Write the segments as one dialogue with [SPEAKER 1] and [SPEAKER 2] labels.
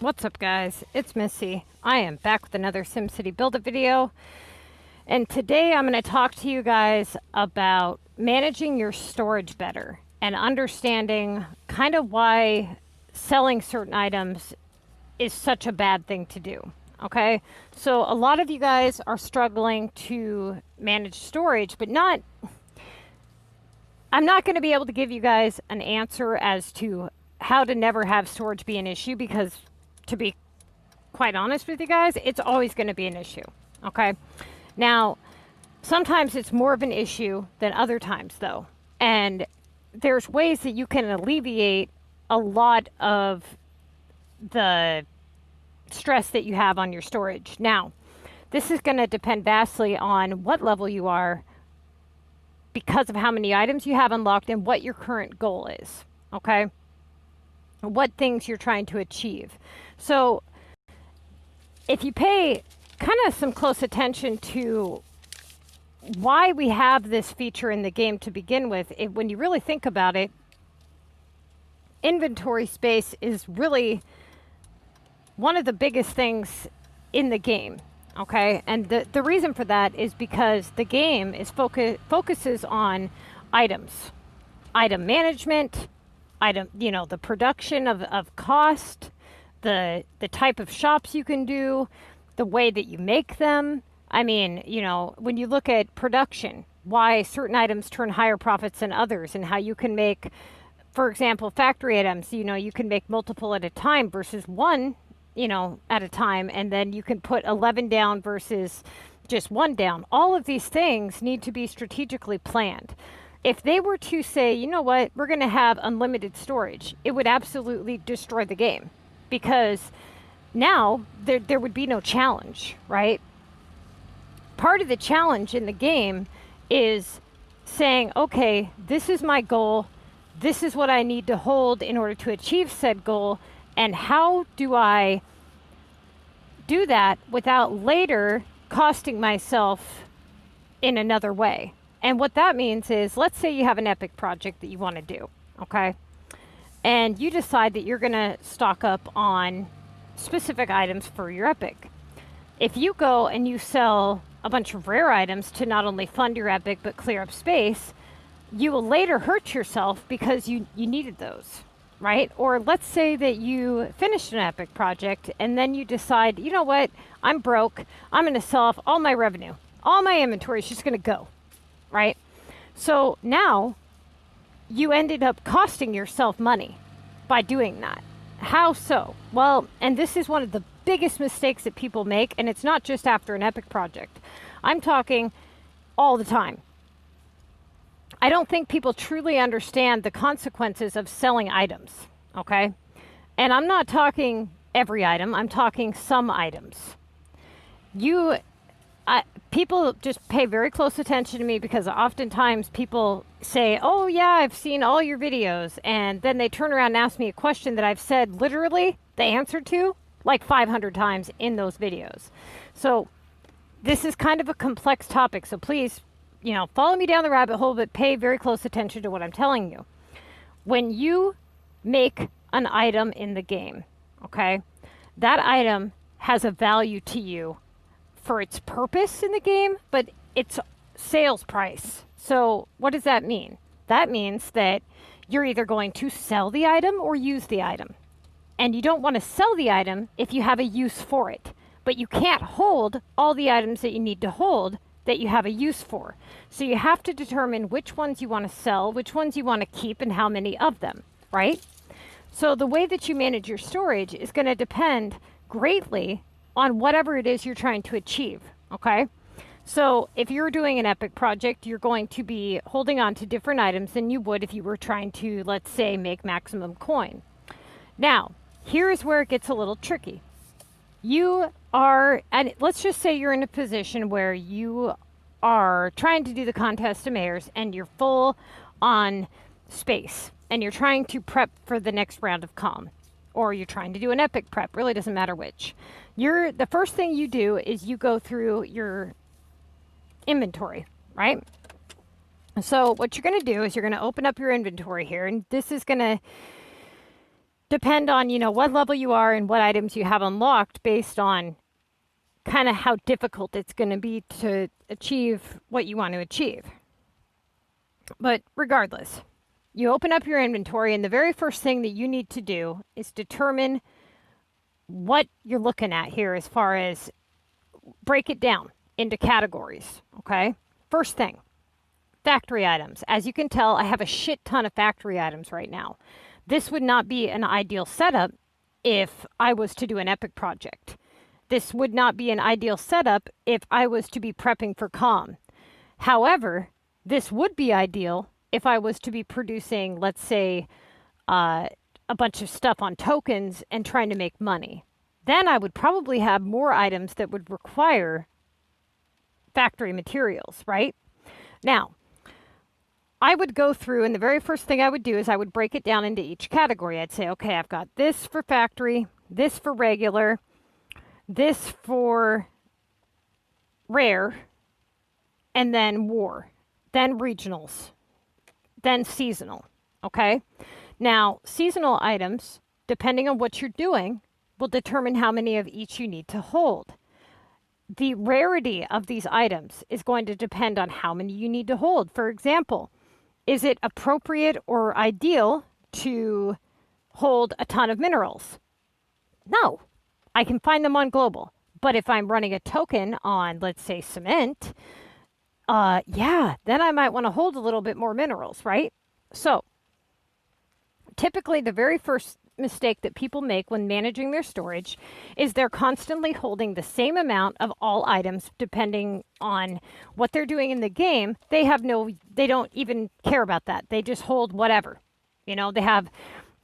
[SPEAKER 1] What's up, guys? It's Missy. I am back with another SimCity Buildit video, and today I'm going to talk to you guys about managing your storage better and understanding kind of why selling certain items is such a bad thing to do. Okay, so a lot of you guys are struggling to manage storage, but I'm not going to be able to give you guys an answer as to how to never have storage be an issue, because to be quite honest with you guys, it's always going to be an issue. Okay. Now, sometimes it's more of an issue than other times, though. And there's ways that you can alleviate a lot of the stress that you have on your storage. Now, this is going to depend vastly on what level you are because of how many items you have unlocked and what your current goal is. Okay. What things you're trying to achieve. So if you pay kind of some close attention to why we have this feature in the game to begin with, when you really think about it, inventory space is really one of the biggest things in the game. Okay, and the reason for that is because the game is focuses on items, item management, the production of cost, the type of shops you can do, the way that you make them. I mean, when you look at production, why certain items turn higher profits than others, and how you can make, for example, factory items, you can make multiple at a time versus one, at a time, and then you can put 11 down versus just one down. All of these things need to be strategically planned. If they were to say, you know what, we're going to have unlimited storage, it would absolutely destroy the game, because now there would be no challenge, right? Part of the challenge in the game is saying, okay, this is my goal. This is what I need to hold in order to achieve said goal. And how do I do that without later costing myself in another way? And what that means is, let's say you have an epic project that you want to do, okay? And you decide that you're going to stock up on specific items for your epic. If you go and you sell a bunch of rare items to not only fund your epic but clear up space, you will later hurt yourself because you needed those, right? Or let's say that you finished an epic project and then you decide, you know what, I'm broke. I'm going to sell off all my revenue. All my inventory is just going to go. Right? So now you ended up costing yourself money by doing that. How so? Well, and this is one of the biggest mistakes that people make, and it's not just after an epic project. I'm talking all the time. I don't think people truly understand the consequences of selling items, okay? And I'm not talking every item, I'm talking some items. People just pay very close attention to me, because oftentimes people say, oh yeah, I've seen all your videos, and then they turn around and ask me a question that I've said literally the answer to like 500 times in those videos. So this is kind of a complex topic, so please, follow me down the rabbit hole, but pay very close attention to what I'm telling you. When you make an item in the game, okay, that item has a value to you for its purpose in the game, but its sales price. So what does that mean? That means that you're either going to sell the item or use the item. And you don't want to sell the item if you have a use for it. But you can't hold all the items that you need to hold that you have a use for. So you have to determine which ones you want to sell, which ones you want to keep, and how many of them, right? So the way that you manage your storage is going to depend greatly on whatever it is you're trying to achieve, okay? So if you're doing an epic project, you're going to be holding on to different items than you would if you were trying to, let's say, make maximum coin. Now, here is where it gets a little tricky. And let's just say you're in a position where you are trying to do the contest of mayors and you're full on space and you're trying to prep for the next round of calm, or you're trying to do an epic prep, really doesn't matter which. The first thing you do is you go through your inventory, right? And So what you're going to do is you're going to open up your inventory here, and this is going to depend on, what level you are and what items you have unlocked based on kind of how difficult it's going to be to achieve what you want to achieve. But regardless, you open up your inventory, and the very first thing that you need to do is determine what you're looking at here as far as break it down into categories, okay? First thing, factory items. As you can tell, I have a shit ton of factory items right now. This would not be an ideal setup if I was to do an epic project. This would not be an ideal setup if I was to be prepping for comm. However, this would be ideal if I was to be producing, let's say, a bunch of stuff on tokens and trying to make money. Then I would probably have more items that would require factory materials, right? Now, I would go through, and the very first thing I would do is I would break it down into each category. I'd say, okay, I've got this for factory, this for regular, this for rare, and then war, then regionals, then seasonal, okay? Now, seasonal items, depending on what you're doing, will determine how many of each you need to hold. The rarity of these items is going to depend on how many you need to hold. For example, is it appropriate or ideal to hold a ton of minerals? No, I can find them on global. But if I'm running a token on, let's say, cement, yeah, then I might want to hold a little bit more minerals, right? So typically the very first mistake that people make when managing their storage is they're constantly holding the same amount of all items depending on what they're doing in the game. They don't even care about that. They just hold whatever.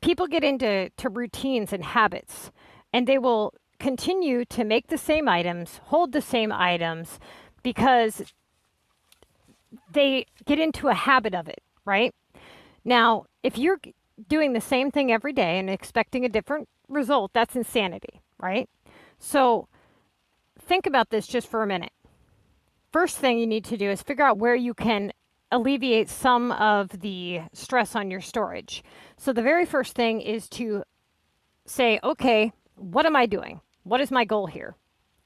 [SPEAKER 1] People get into routines and habits, and they will continue to make the same items, hold the same items, because they get into a habit of it, right? Now, if you're doing the same thing every day and expecting a different result, that's insanity, right? So think about this just for a minute. First thing you need to do is figure out where you can alleviate some of the stress on your storage. So the very first thing is to say, okay, what am I doing? What is my goal here?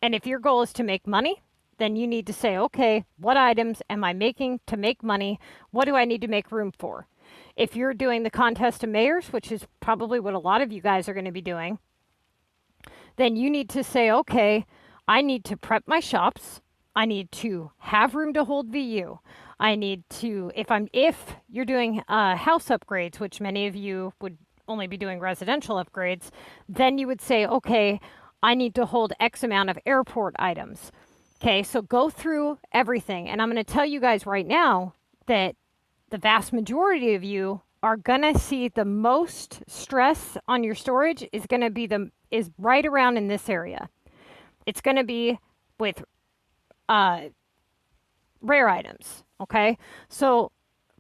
[SPEAKER 1] And if your goal is to make money, then you need to say, okay, what items am I making to make money? What do I need to make room for? If you're doing the contest of mayors, which is probably what a lot of you guys are going to be doing, then you need to say, okay, I need to prep my shops. I need to have room to hold VU. I need to, if you're doing house upgrades, which many of you would only be doing residential upgrades, then you would say, okay, I need to hold X amount of airport items. Okay, so go through everything. And I'm going to tell you guys right now that the vast majority of you are going to see the most stress on your storage is going to be is right around in this area. It's going to be with rare items, okay? So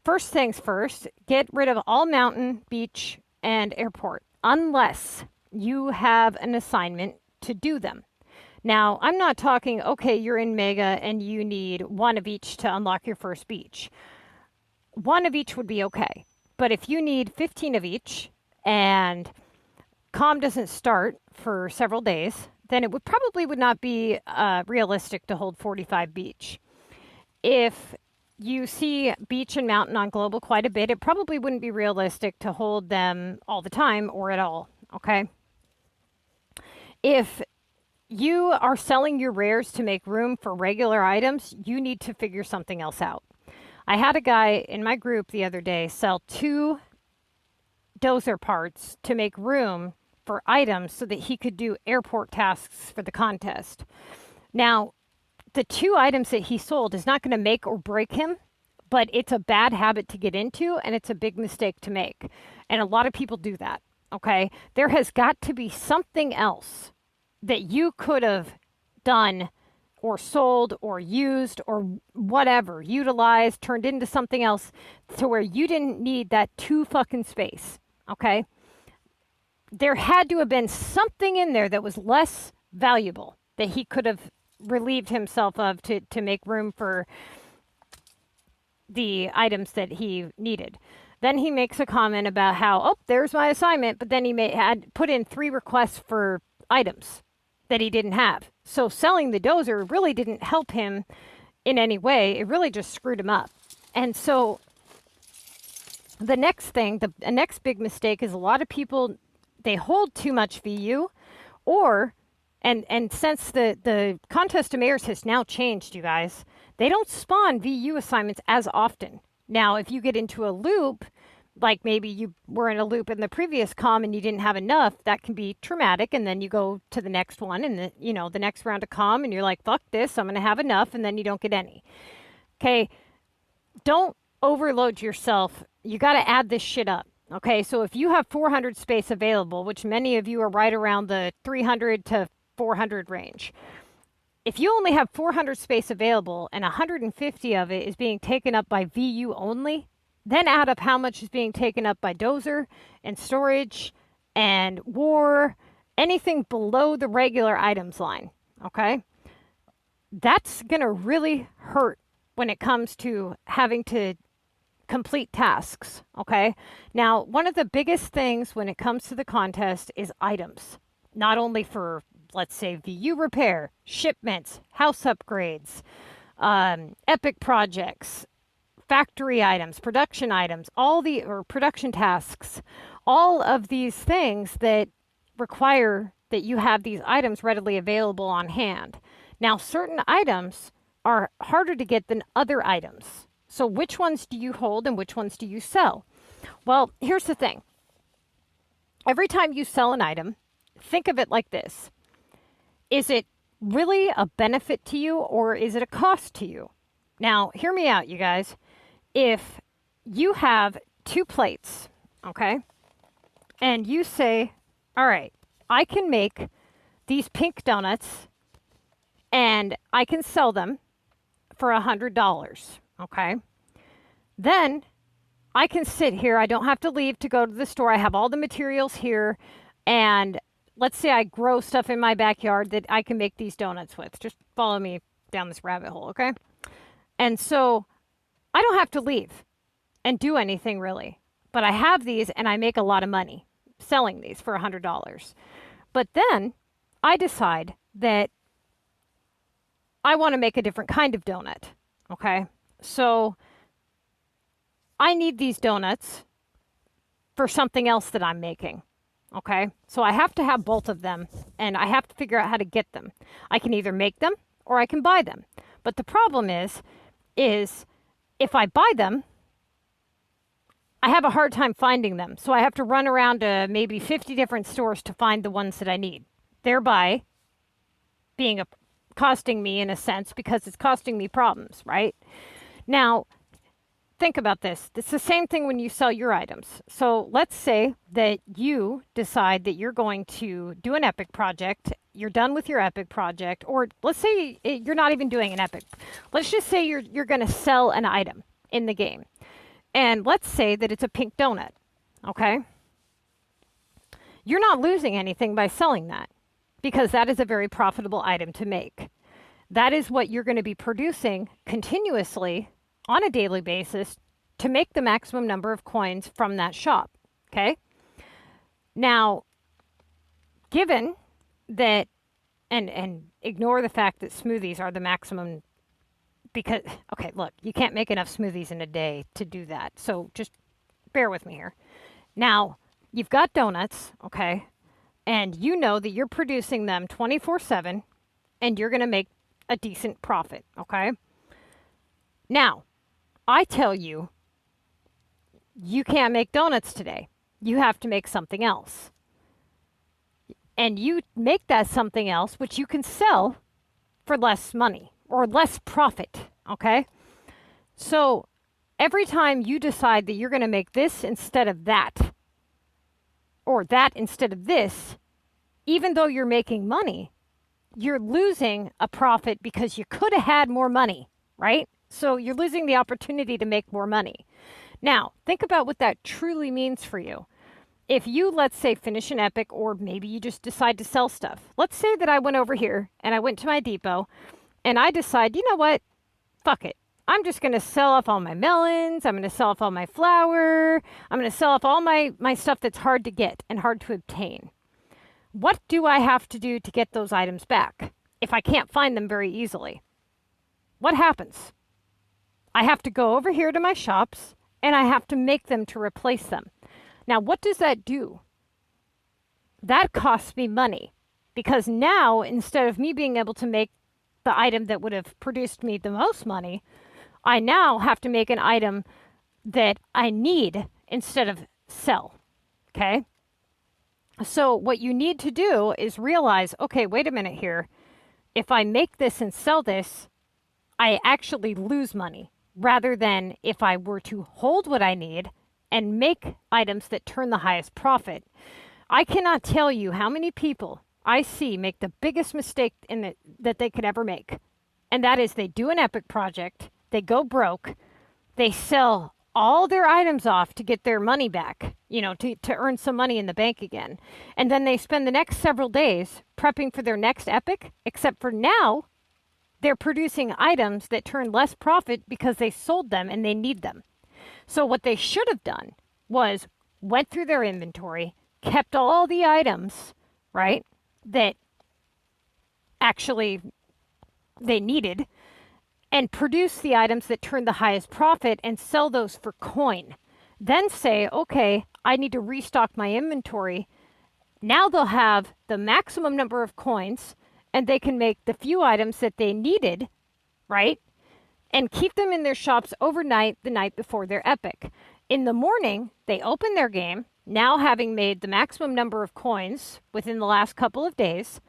[SPEAKER 1] first things first, get rid of all mountain, beach, and airport, unless you have an assignment to do them. Now, I'm not talking, okay, you're in Mega and you need one of each to unlock your first beach. One of each would be okay. But if you need 15 of each and comm doesn't start for several days, then it would not be realistic to hold 45 beach. If you see beach and mountain on global quite a bit, it probably wouldn't be realistic to hold them all the time or at all, okay? If you are selling your rares to make room for regular items, you need to figure something else out. I had a guy in my group the other day sell 2 dozer parts to make room for items so that he could do airport tasks for the contest. Now, the 2 items that he sold is not going to make or break him, but it's a bad habit to get into, and it's a big mistake to make. And a lot of people do that, okay? There has got to be something else that you could have done or sold or used or whatever, utilized, turned into something else to where you didn't need that 2 fucking space, okay? There had to have been something in there that was less valuable that he could have relieved himself of to make room for the items that he needed. Then he makes a comment about how, oh, there's my assignment, but then he had put in 3 requests for items that he didn't have. So selling the dozer really didn't help him in any way. It really just screwed him up. And so the next thing, the next big mistake is a lot of people, they hold too much VU, or, and since the contest of mayors has now changed, you guys, they don't spawn VU assignments as often. Now, if you get into a loop, like maybe you were in a loop in the previous comm and you didn't have enough, that can be traumatic. And then you go to the next one and the next round of comm and you're like, fuck this, I'm going to have enough. And then you don't get any. Okay. Don't overload yourself. You got to add this shit up. Okay. So if you have 400 space available, which many of you are right around the 300 to 400 range. If you only have 400 space available and 150 of it is being taken up by VU only, then add up how much is being taken up by dozer and storage and war, anything below the regular items line, okay? That's going to really hurt when it comes to having to complete tasks, okay? Now, one of the biggest things when it comes to the contest is items, not only for, let's say, VU repair, shipments, house upgrades, epic projects, factory items, production items, or production tasks, all of these things that require that you have these items readily available on hand. Now, certain items are harder to get than other items. So which ones do you hold and which ones do you sell? Well, here's the thing. Every time you sell an item, think of it like this. Is it really a benefit to you or is it a cost to you? Now, hear me out, you guys. If you have 2 plates, okay, and you say, all right, I can make these pink donuts and I can sell them for $100, okay, then I can sit here. I don't have to leave to go to the store. I have all the materials here, and let's say I grow stuff in my backyard that I can make these donuts with. Just follow me down this rabbit hole, okay? And so I don't have to leave and do anything really, but I have these and I make a lot of money selling these for $100. But then I decide that I want to make a different kind of donut, okay? So I need these donuts for something else that I'm making, okay? So I have to have both of them and I have to figure out how to get them. I can either make them or I can buy them. But the problem is if I buy them, I have a hard time finding them. So I have to run around to maybe 50 different stores to find the ones that I need, thereby being costing me in a sense because it's costing me problems, right? Now, think about this. It's the same thing when you sell your items. So let's say that you decide that you're going to do an epic project. You're done with your epic project, or let's say you're not even doing an epic. Let's just say you're going to sell an item in the game. And let's say that it's a pink donut, okay? You're not losing anything by selling that because that is a very profitable item to make. That is what you're going to be producing continuously on a daily basis to make the maximum number of coins from that shop, okay? Now, given that, and ignore the fact that smoothies are the maximum because, okay, look, you can't make enough smoothies in a day to do that. So just bear with me here. Now, you've got donuts, okay? And you know that you're producing them 24/7 and you're going to make a decent profit, okay? Now, I tell you, you can't make donuts today. You have to make something else. And you make that something else, which you can sell for less money or less profit, okay? So every time you decide that you're going to make this instead of that, or that instead of this, even though you're making money, you're losing a profit because you could have had more money, right? So you're losing the opportunity to make more money. Now, think about what that truly means for you. If you, let's say, finish an epic, or maybe you just decide to sell stuff. Let's say that I went over here and I went to my depot and I decide, you know what? Fuck it. I'm just going to sell off all my melons. I'm going to sell off all my flour. I'm going to sell off all my stuff that's hard to get and hard to obtain. What do I have to do to get those items back if I can't find them very easily? What happens? I have to go over here to my shops and I have to make them to replace them. Now, what does that do? That costs me money, because now instead of me being able to make the item that would have produced me the most money, I now have to make an item that I need instead of sell. Okay? So what you need to do is realize, okay, wait a minute here. If I make this and sell this, I actually lose money, rather than if I were to hold what I need and make items that turn the highest profit. I cannot tell you how many people I see make the biggest mistake that they could ever make. And that is, they do an epic project, they go broke, they sell all their items off to get their money back, to earn some money in the bank again. And then they spend the next several days prepping for their next epic, except for now, they're producing items that turn less profit because they sold them and they need them. So what they should have done was went through their inventory, kept all the items, right, that actually they needed, and produce the items that turn the highest profit and sell those for coin. Then say, okay, I need to restock my inventory. Now they'll have the maximum number of coins and they can make the few items that they needed, right? And keep them in their shops overnight the night before their epic. In the morning, they open their game, now having made the maximum number of coins within the last couple of days,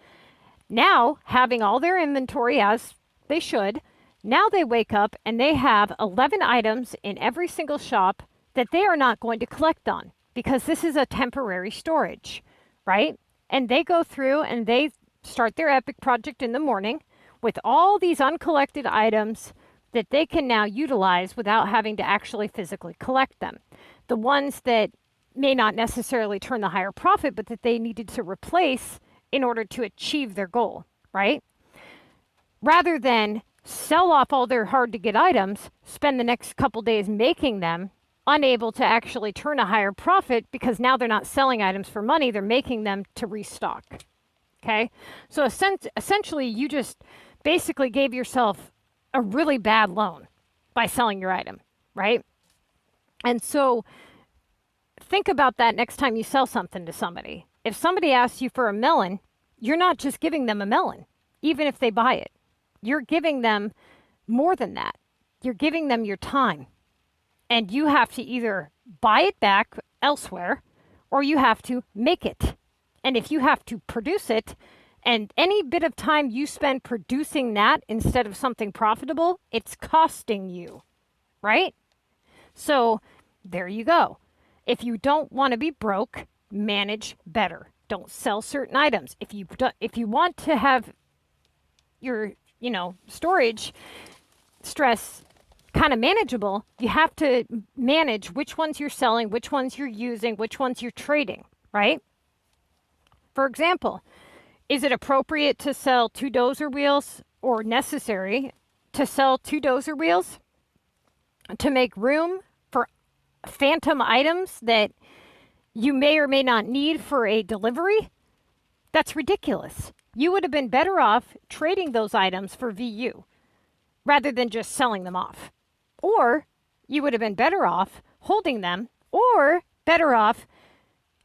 [SPEAKER 1] now having all their inventory as they should. Now they wake up and they have 11 items in every single shop that they are not going to collect on, because this is a temporary storage, right? And they go through and they start their epic project in the morning with all these uncollected items that they can now utilize without having to actually physically collect them. The ones that may not necessarily turn the higher profit, but that they needed to replace in order to achieve their goal, right? Rather than sell off all their hard to get items, spend the next couple days making them, unable to actually turn a higher profit because now they're not selling items for money, they're making them to restock. Okay? So essentially, you just basically gave yourself a really bad loan by selling your item, right? And so think about that next time you sell something to somebody. If somebody asks you for a melon, you're not just giving them a melon, even if they buy it. You're giving them more than that. You're giving them your time. And you have to either buy it back elsewhere or you have to make it. And if you have to produce it, and any bit of time you spend producing that instead of something profitable, it's costing you, right? So there you go. If you don't want to be broke, manage better. Don't sell certain items. If you want to have your, storage stress kind of manageable, you have to manage which ones you're selling, which ones you're using, which ones you're trading, right? For example, is it appropriate to sell 2 dozer wheels, or necessary to sell 2 dozer wheels to make room for phantom items that you may or may not need for a delivery? That's ridiculous. You would have been better off trading those items for VU rather than just selling them off. Or you would have been better off holding them, or better off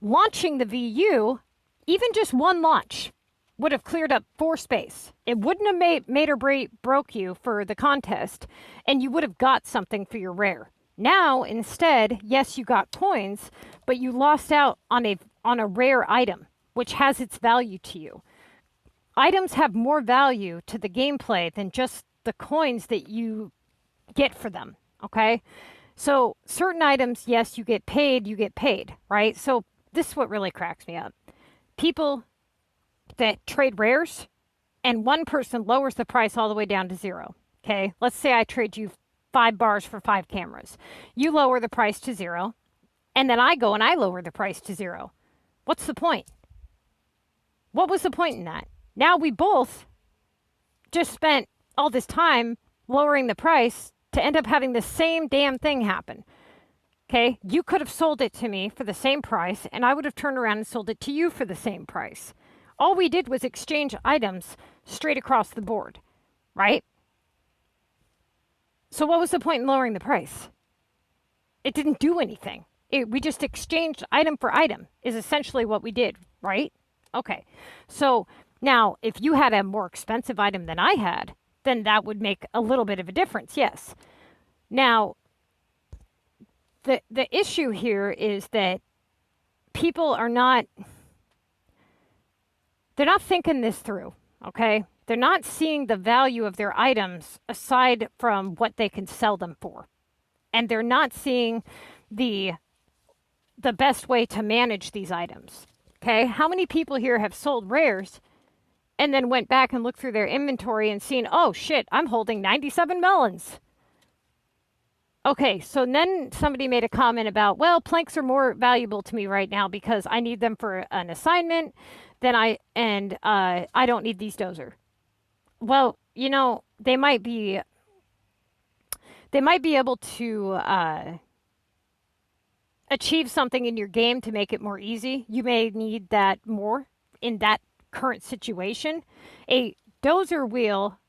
[SPEAKER 1] launching the VU. Even just one launch would have cleared up 4 space. It wouldn't have made or broke you for the contest, and you would have got something for your rare. Now, instead, yes, you got coins, but you lost out on a rare item, which has its value to you. Items have more value to the gameplay than just the coins that you get for them, okay? So certain items, yes, you get paid, right? So this is what really cracks me up. People that trade rares, and one person lowers the price all the way down to 0. Okay, let's say I trade you 5 bars for 5 cameras. You lower the price to 0, and then I go and I lower the price to 0. What's the point? What was the point in that? Now we both just spent all this time lowering the price to end up having the same damn thing happen. Okay, you could have sold it to me for the same price, and I would have turned around and sold it to you for the same price. All we did was exchange items straight across the board, right? So what was the point in lowering the price? It didn't do anything. We just exchanged item for item is essentially what we did, right? Okay, so now if you had a more expensive item than I had, then that would make a little bit of a difference, yes. Now, the issue here is that people are not, they're not thinking this through, okay? They're not seeing the value of their items aside from what they can sell them for. And they're not seeing the best way to manage these items, okay? How many people here have sold rares and then went back and looked through their inventory and seen, oh shit, I'm holding 97 melons. Okay, so then somebody made a comment about, well, planks are more valuable to me right now because I need them for an assignment, I don't need these dozer. Well, you know, they might be able to achieve something in your game to make it more easy. You may need that more in that current situation. A dozer wheel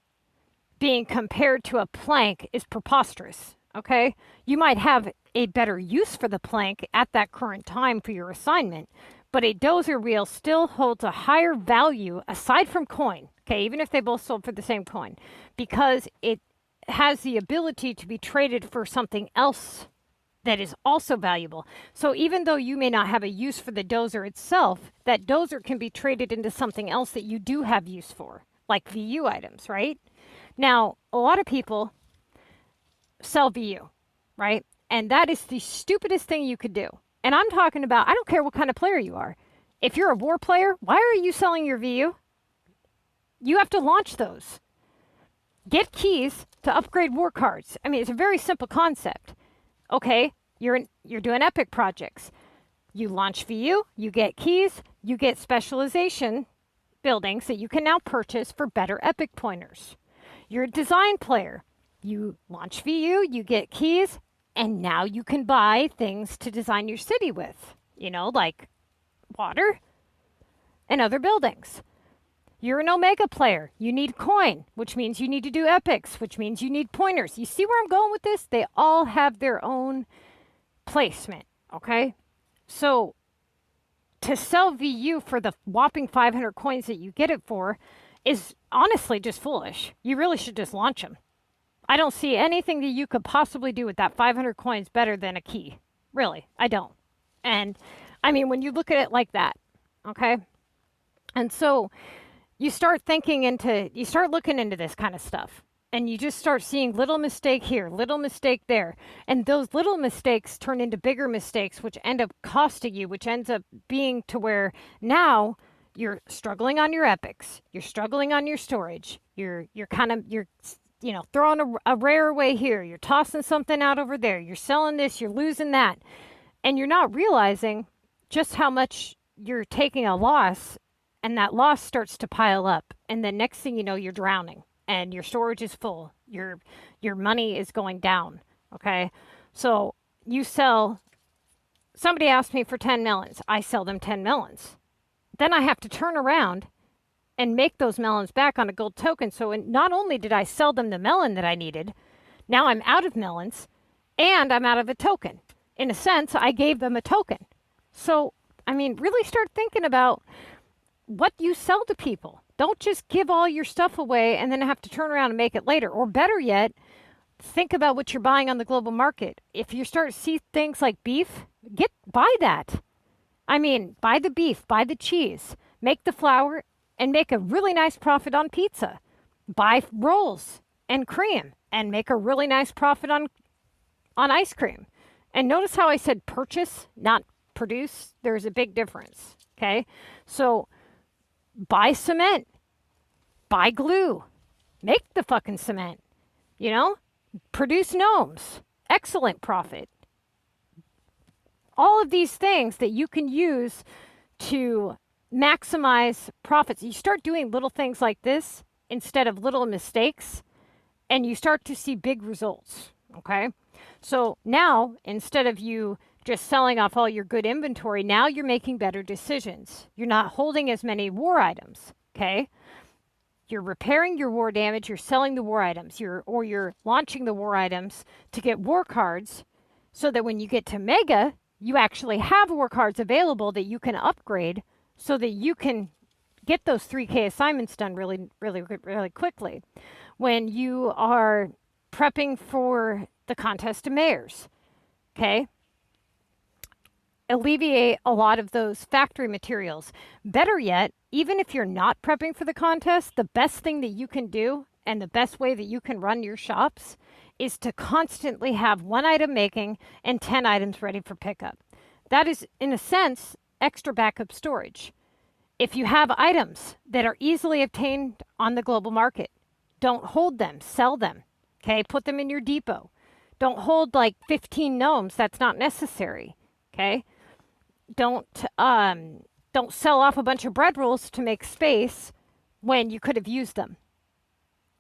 [SPEAKER 1] being compared to a plank is preposterous. Okay, you might have a better use for the plank at that current time for your assignment, but a dozer wheel still holds a higher value aside from coin, okay, even if they both sold for the same coin, because it has the ability to be traded for something else that is also valuable. So even though you may not have a use for the dozer itself, that dozer can be traded into something else that you do have use for, like VU items, right? Now, a lot of people sell VU, right? And that is the stupidest thing you could do. And I'm talking about, I don't care what kind of player you are. If you're a war player, why are you selling your VU? You have to launch those. Get keys to upgrade war cards. I mean, it's a very simple concept. Okay, you're doing epic projects. You launch VU, you get keys, you get specialization buildings that you can now purchase for better epic pointers. You're a design player. You launch VU, you get keys, and now you can buy things to design your city with, you know, like water and other buildings. You're an Omega player. You need coin, which means you need to do epics, which means you need pointers. You see where I'm going with this? They all have their own placement, okay? So to sell VU for the whopping 500 coins that you get it for is honestly just foolish. You really should just launch them. I don't see anything that you could possibly do with that 500 coins better than a key. Really, I don't. And I mean, when you look at it like that, okay? And so you start looking into this kind of stuff, and you just start seeing little mistake here, little mistake there. And those little mistakes turn into bigger mistakes, which end up costing you, which ends up being to where now you're struggling on your epics. You're struggling on your storage. You're throwing a rare away here. You're tossing something out over there. You're selling this. You're losing that. And you're not realizing just how much you're taking a loss, and that loss starts to pile up. And the next thing you know, you're drowning and your storage is full. Your money is going down. Okay. So you sell, somebody asked me for 10 melons. I sell them 10 melons. Then I have to turn around and make those melons back on a gold token. So not only did I sell them the melon that I needed, now I'm out of melons and I'm out of a token. In a sense, I gave them a token. So, I mean, really start thinking about what you sell to people. Don't just give all your stuff away and then have to turn around and make it later. Or better yet, think about what you're buying on the global market. If you start to see things like beef, buy that. I mean, buy the beef, buy the cheese, make the flour, and make a really nice profit on pizza. Buy rolls and cream and make a really nice profit on ice cream. And notice how I said purchase, not produce. There's a big difference, okay? So buy cement, buy glue, make the fucking cement, you know? Produce gnomes, excellent profit. All of these things that you can use to maximize profits. You start doing little things like this instead of little mistakes, and you start to see big results, Okay. So now, instead of you just selling off all your good inventory, now you're making better decisions. You're not holding as many war items. Okay. You're repairing your war damage, you're selling the war items, or you're launching the war items to get war cards so that when you get to Mega, you actually have war cards available that you can upgrade so that you can get those 3K assignments done really, really, really quickly. When you are prepping for the contest of mayors, okay? Alleviate a lot of those factory materials. Better yet, even if you're not prepping for the contest, the best thing that you can do and the best way that you can run your shops is to constantly have 1 item making and 10 items ready for pickup. That is, in a sense, extra backup storage. If you have items that are easily obtained on the global market, don't hold them, sell them, okay? Put them in your depot. Don't hold like 15 gnomes, that's not necessary, okay? Don't sell off a bunch of bread rolls to make space when you could have used them.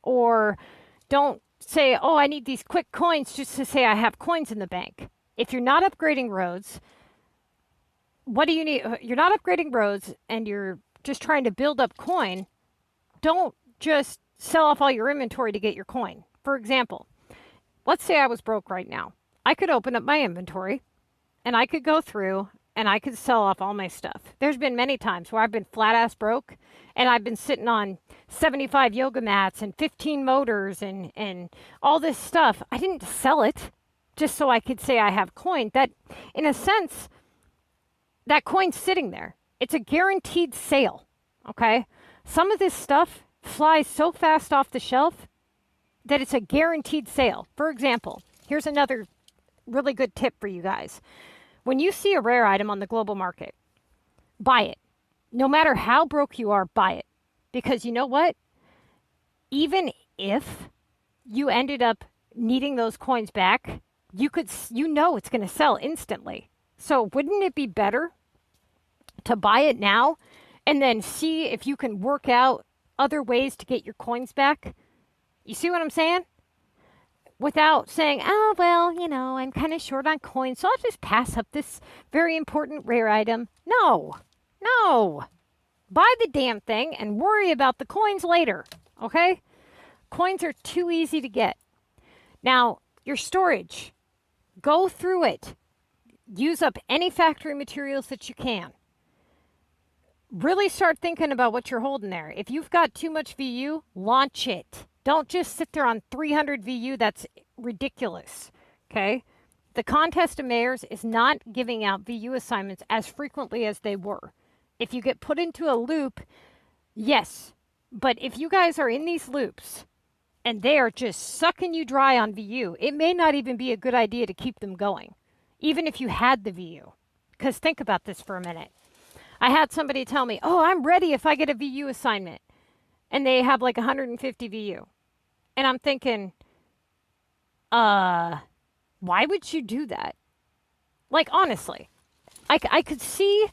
[SPEAKER 1] Or don't say, oh, I need these quick coins just to say I have coins in the bank. If you're not upgrading roads, what do you need? You're not upgrading roads and you're just trying to build up coin. Don't just sell off all your inventory to get your coin. For example, let's say I was broke right now. I could open up my inventory and I could go through and I could sell off all my stuff. There's been many times where I've been flat ass broke and I've been sitting on 75 yoga mats and 15 motors and all this stuff. I didn't sell it just so I could say I have coin. That, in a sense, that coin's sitting there. It's a guaranteed sale, okay? Some of this stuff flies so fast off the shelf that it's a guaranteed sale. For example, here's another really good tip for you guys. When you see a rare item on the global market, buy it. No matter how broke you are, buy it. Because you know what? Even if you ended up needing those coins back, you know it's going to sell instantly. So wouldn't it be better to buy it now and then see if you can work out other ways to get your coins back? You see what I'm saying? Without saying, oh, well, you know, I'm kind of short on coins, so I'll just pass up this very important rare item. No. Buy the damn thing and worry about the coins later, okay? Coins are too easy to get. Now, your storage, go through it. Use up any factory materials that you can. Really start thinking about what you're holding there. If you've got too much VU, launch it. Don't just sit there on 300 VU. That's ridiculous, okay? The contest of mayors is not giving out VU assignments as frequently as they were. If you get put into a loop, yes. But if you guys are in these loops and they are just sucking you dry on VU, it may not even be a good idea to keep them going, even if you had the VU. Because think about this for a minute. I had somebody tell me, oh, I'm ready if I get a VU assignment. And they have like 150 VU. And I'm thinking, why would you do that? Like, honestly, I could see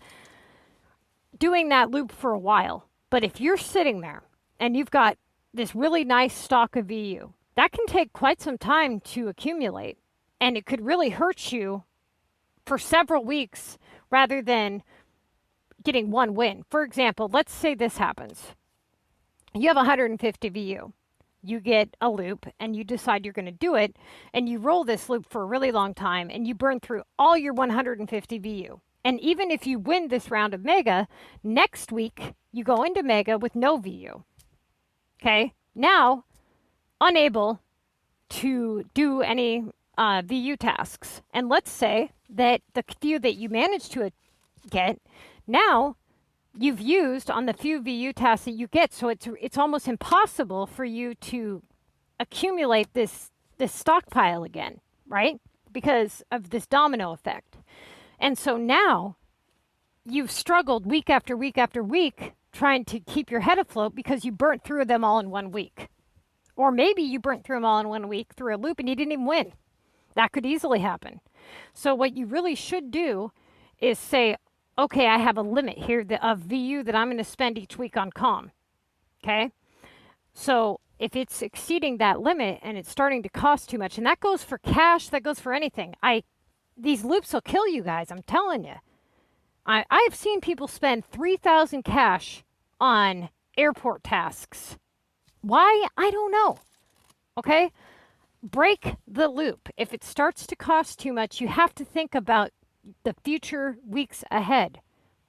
[SPEAKER 1] doing that loop for a while. But if you're sitting there and you've got this really nice stock of VU, that can take quite some time to accumulate. And it could really hurt you for several weeks rather than getting one win. For example, let's say this happens. You have 150 VU. You get a loop and you decide you're going to do it, and you roll this loop for a really long time and you burn through all your 150 VU. And even if you win this round of Mega, next week you go into Mega with no VU. Okay? Now, unable to do any VU tasks. And let's say that the few that you managed to get, now you've used on the few VU tasks that you get, so it's almost impossible for you to accumulate this stockpile again, right? Because of this domino effect. And so now you've struggled week after week after week trying to keep your head afloat because you burnt through them all in 1 week. Or maybe you burnt through them all in 1 week through a loop and you didn't even win. That could easily happen. So what you really should do is say, okay, I have a limit here of VU that I'm going to spend each week on comm. Okay? So if it's exceeding that limit and it's starting to cost too much, and that goes for cash, that goes for anything. These loops will kill you guys, I'm telling you. I've seen people spend 3,000 cash on airport tasks. Why? I don't know. Okay? Break the loop. If it starts to cost too much, you have to think about the future weeks ahead.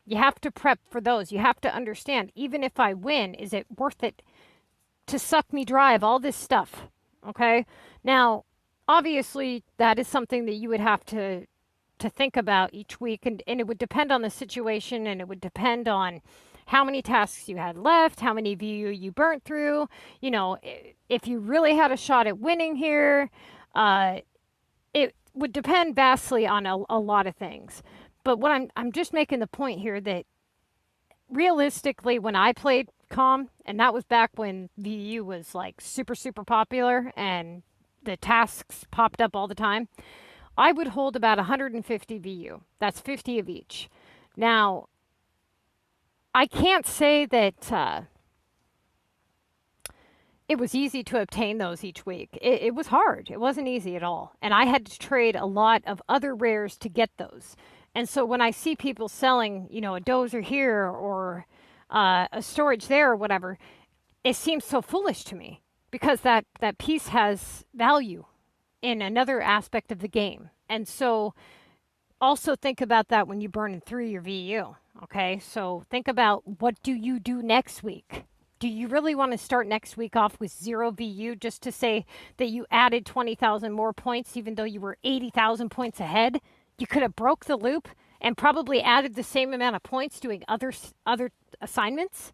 [SPEAKER 1] You have to prep for those. You have to understand, even if I win, is it worth it to suck me dry of all this stuff? Okay? Now, obviously, that is something that you would have to think about each week, and it would depend on the situation, and it would depend on how many tasks you had left, how many VU you burnt through. You know, if you really had a shot at winning here, it would depend vastly on a lot of things. But what I'm just making the point here that realistically, when I played COM, and that was back when VU was like super, super popular and the tasks popped up all the time, I would hold about 150 VU. That's 50 of each. Now, I can't say that it was easy to obtain those each week. It was hard. It wasn't easy at all. And I had to trade a lot of other rares to get those. And so when I see people selling, you know, a dozer here or a storage there or whatever, it seems so foolish to me because that piece has value in another aspect of the game. And so also think about that when you burn through your VU. Okay, so think about, what do you do next week? Do you really want to start next week off with 0 VU just to say that you added 20,000 more points even though you were 80,000 points ahead? You could have broke the loop and probably added the same amount of points doing other assignments.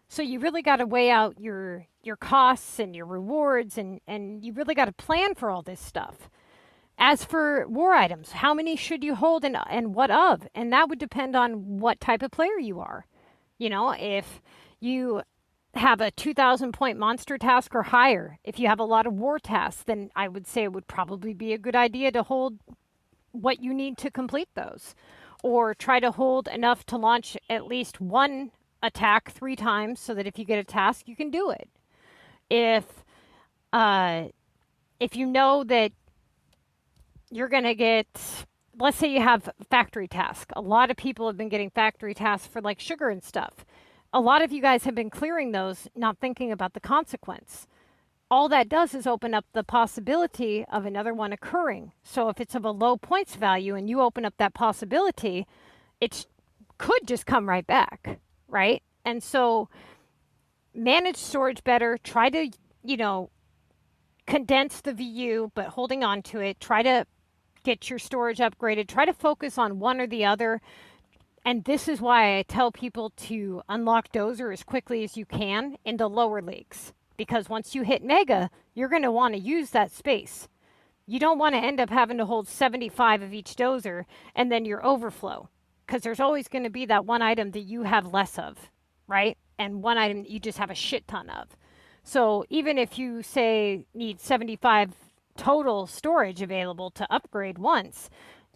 [SPEAKER 1] So you really got to weigh out your costs and your rewards, and you really got to plan for all this stuff. As for war items, how many should you hold and what of? And that would depend on what type of player you are. You know, if you have a 2,000 point monster task or higher, if you have a lot of war tasks, then I would say it would probably be a good idea to hold what you need to complete those. Or try to hold enough to launch at least one attack 3 times so that if you get a task, you can do it. If you know that you're going to get, let's say you have factory task. A lot of people have been getting factory tasks for like sugar and stuff. A lot of you guys have been clearing those, not thinking about the consequence. All that does is open up the possibility of another one occurring. So if it's of a low points value and you open up that possibility, it could just come right back, right? And so manage storage better. Try to, you know, condense the VU, but holding on to it. Try to get your storage upgraded. Try to focus on one or the other. And this is why I tell people to unlock Dozer as quickly as you can in the lower leagues. Because once you hit Mega, you're going to want to use that space. You don't want to end up having to hold 75 of each Dozer and then your overflow. Because there's always going to be that one item that you have less of, right? And one item that you just have a shit ton of. So even if you say need 75 total storage available to upgrade once,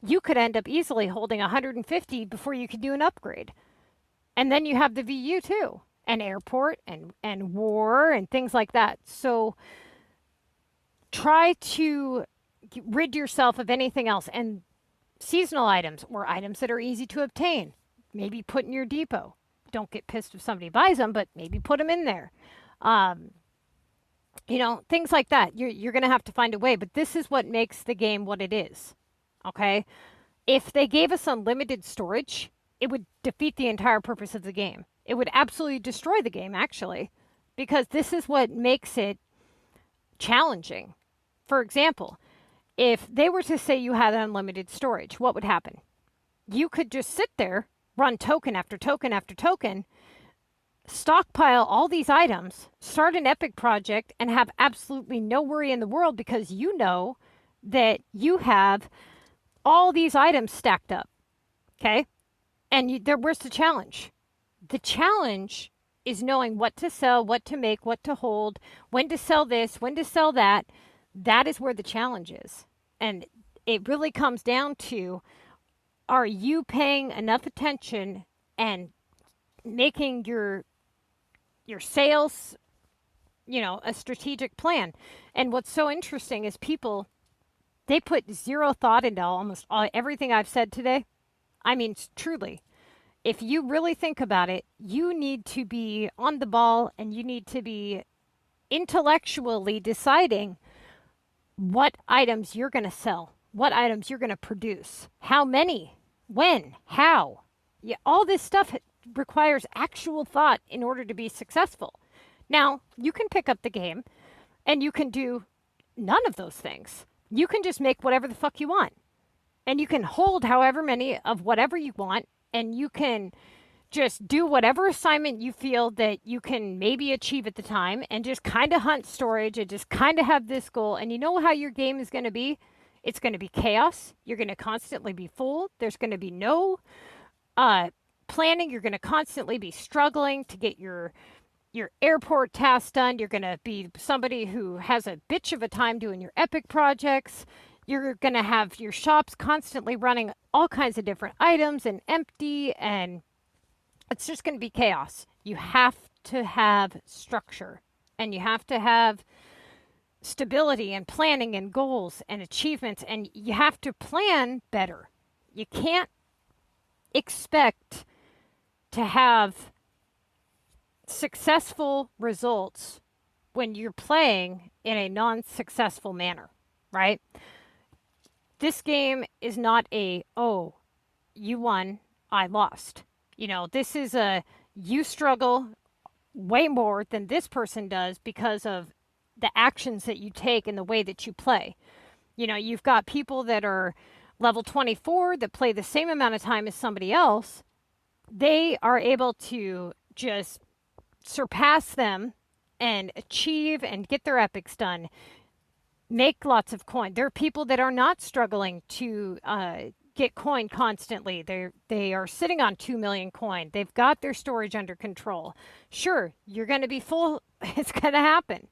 [SPEAKER 1] you could end up easily holding 150 before you could do an upgrade. And then you have the VU too, and airport and war and things like that. So try to rid yourself of anything else. And seasonal items or items that are easy to obtain, maybe put in your depot. Don't get pissed if somebody buys them, but maybe put them in there. You know, things like that. You're going to have to find a way, but this is what makes the game what it is. Okay? If they gave us unlimited storage, it would defeat the entire purpose of the game. It would absolutely destroy the game, actually, because this is what makes it challenging. For example, if they were to say you had unlimited storage, what would happen? You could just sit there, run token after token after token, stockpile all these items, start an epic project, and have absolutely no worry in the world because you know that you have all these items stacked up. Okay? And where's the challenge? The challenge is knowing what to sell, what to make, what to hold, when to sell this, when to sell that. That is where the challenge is. And it really comes down to, are you paying enough attention and making your sales you know, a strategic plan. And what's so interesting is people, they put zero thought into almost everything I've said today. I mean, truly, if you really think about it, you need to be on the ball and you need to be intellectually deciding what items you're going to sell, what items you're going to produce, how many, when, how. Yeah, all this stuff requires actual thought in order to be successful. Now, you can pick up the game and you can do none of those things. You can just make whatever the fuck you want. And you can hold however many of whatever you want, and you can just do whatever assignment you feel that you can maybe achieve at the time, and just kind of hunt storage and just kind of have this goal. And you know how your game is going to be? It's going to be chaos. You're going to constantly be full. There's going to be no planning. You're going to constantly be struggling to get your airport tasks done. You're going to be somebody who has a bitch of a time doing your epic projects. You're going to have your shops constantly running all kinds of different items and empty, and it's just going to be chaos. You have to have structure, and you have to have stability and planning and goals and achievements, and you have to plan better. You can't expect to have successful results when you're playing in a non-successful manner, right? This game is not oh, you won, I lost. You know, this is you struggle way more than this person does because of the actions that you take and the way that you play. You know, you've got people that are level 24 that play the same amount of time as somebody else. They are able to just surpass them and achieve and get their epics done, make lots of coin. There are people that are not struggling to get coin constantly. They are sitting on 2 million coin. They've got their storage under control. Sure, you're going to be full. It's going to happen,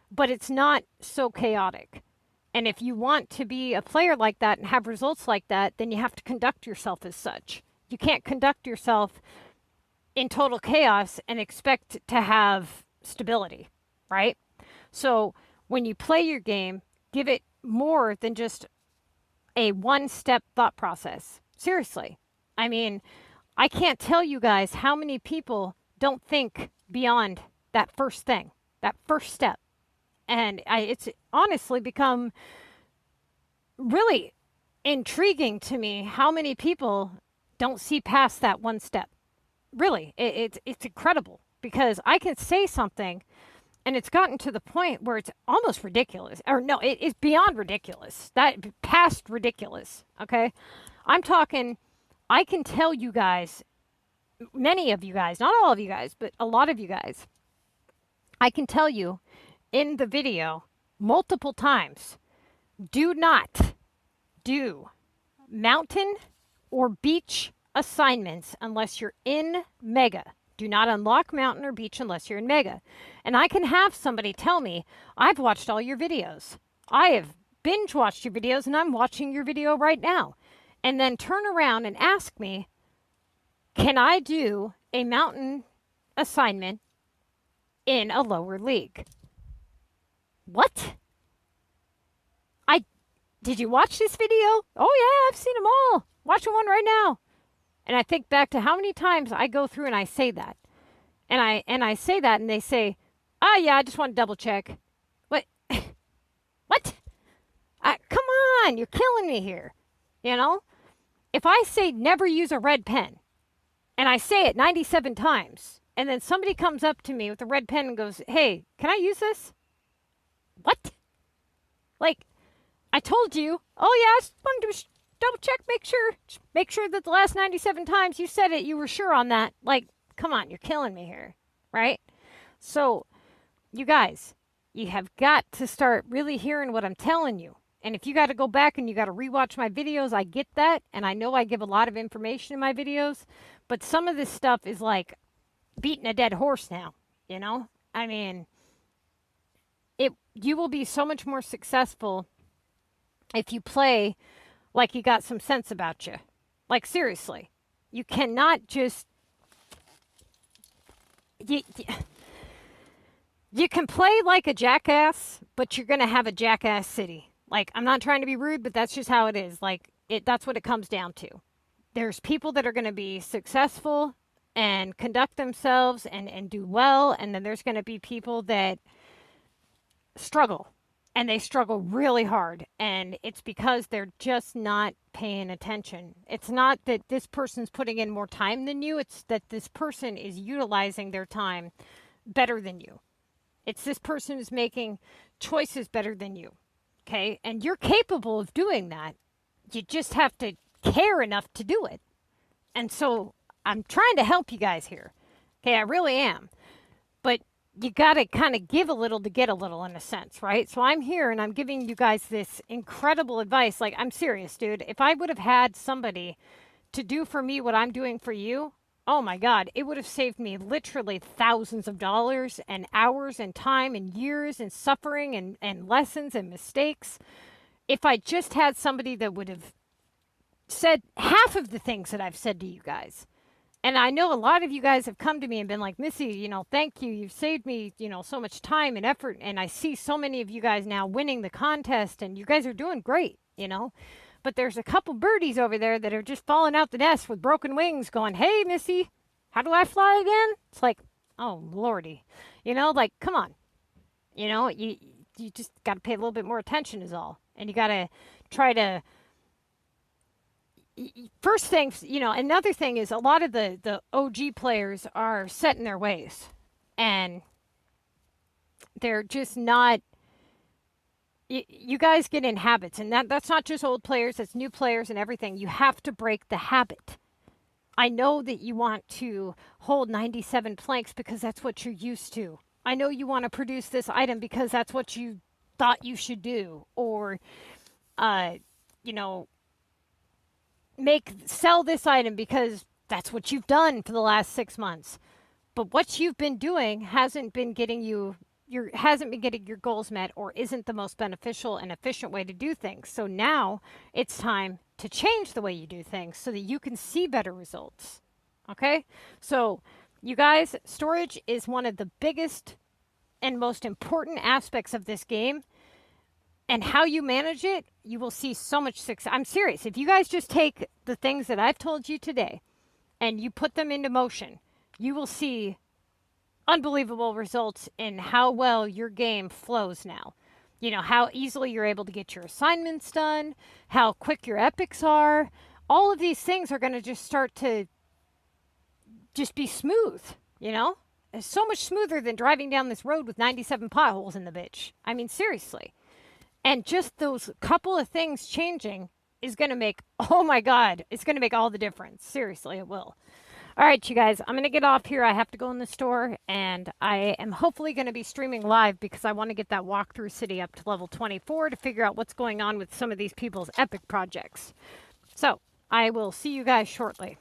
[SPEAKER 1] but it's not so chaotic. And if you want to be a player like that and have results like that, then you have to conduct yourself as such. You can't conduct yourself in total chaos and expect to have stability, right? So when you play your game, give it more than just a one-step thought process. Seriously. I mean, I can't tell you guys how many people don't think beyond that first thing, that first step. And it's honestly become really intriguing to me how many people don't see past that one step. Really, it's incredible, because I can say something and it's gotten to the point where it's almost ridiculous. Or no, it's beyond ridiculous. That past ridiculous, okay? I'm talking, I can tell you guys, many of you guys, not all of you guys, but a lot of you guys, I can tell you in the video multiple times, do not do mountain or beach assignments unless you're in Mega. Do not unlock mountain or beach unless you're in Mega. And I can have somebody tell me, I've watched all your videos. I have binge watched your videos and I'm watching your video right now. And then turn around and ask me, can I do a mountain assignment in a lower league? What? Did you watch this video? Oh yeah, I've seen them all. Watching one right now. And I think back to how many times I go through and I say that. And I say that and they say, oh yeah, I just want to double check. What? What? Come on, you're killing me here. You know? If I say never use a red pen, and I say it 97 times, and then somebody comes up to me with a red pen and goes, hey, can I use this? What? Like, I told you, oh yeah, I just wanted to double check, make sure that the last 97 times you said it, you were sure on that. Like, come on, you're killing me here, right? So, you guys, you have got to start really hearing what I'm telling you. And if you got to go back and you got to rewatch my videos, I get that. And I know I give a lot of information in my videos, but some of this stuff is like beating a dead horse now, you know? I mean, you will be so much more successful if you play like you got some sense about you. Like, seriously. You cannot just... You You can play like a jackass, but you're going to have a jackass city. Like, I'm not trying to be rude, but that's just how it is. Like, that's what it comes down to. There's people that are going to be successful and conduct themselves and do well, and then there's going to be people that struggle, and they struggle really hard, and it's because they're just not paying attention. It's not that this person's putting in more time than you, it's that this person is utilizing their time better than you. It's this person is making choices better than you, okay? And you're capable of doing that. You just have to care enough to do it. And so I'm trying to help you guys here, okay? I really am. But you got to kind of give a little to get a little in a sense, right? So I'm here and I'm giving you guys this incredible advice. Like, I'm serious, dude. If I would have had somebody to do for me what I'm doing for you, oh my God, it would have saved me literally thousands of dollars and hours and time and years and suffering and lessons and mistakes. If I just had somebody that would have said half of the things that I've said to you guys. And I know a lot of you guys have come to me and been like, Missy, you know, thank you. You've saved me, you know, so much time and effort. And I see so many of you guys now winning the contest and you guys are doing great, you know. But there's a couple birdies over there that are just falling out the nest with broken wings going, hey, Missy, how do I fly again? It's like, oh, Lordy. You know, like, come on. You know, you just got to pay a little bit more attention is all. And you got to try to, first thing, you know, another thing is a lot of the OG players are set in their ways. And they're just not, you guys get in habits, and that's not just old players, that's new players and everything. You have to break the habit. I know that you want to hold 97 planks because that's what you're used to. I know you want to produce this item because that's what you thought you should do. Or, you know, sell this item because that's what you've done for the last 6 months. But what you've been doing hasn't been getting your goals met, or isn't the most beneficial and efficient way to do things. So now it's time to change the way you do things so that you can see better results. Okay? So you guys, storage is one of the biggest and most important aspects of this game. And how you manage it, you will see so much success. I'm serious. If you guys just take the things that I've told you today and you put them into motion, you will see unbelievable results in how well your game flows now. You know, how easily you're able to get your assignments done, how quick your epics are. All of these things are going to just start to just be smooth, you know? It's so much smoother than driving down this road with 97 potholes in the bitch. I mean, seriously. And just those couple of things changing is going to make, oh my God, it's going to make all the difference. Seriously, it will. All right, you guys, I'm going to get off here. I have to go in the store, and I am hopefully going to be streaming live because I want to get that walkthrough city up to level 24 to figure out what's going on with some of these people's epic projects. So I will see you guys shortly.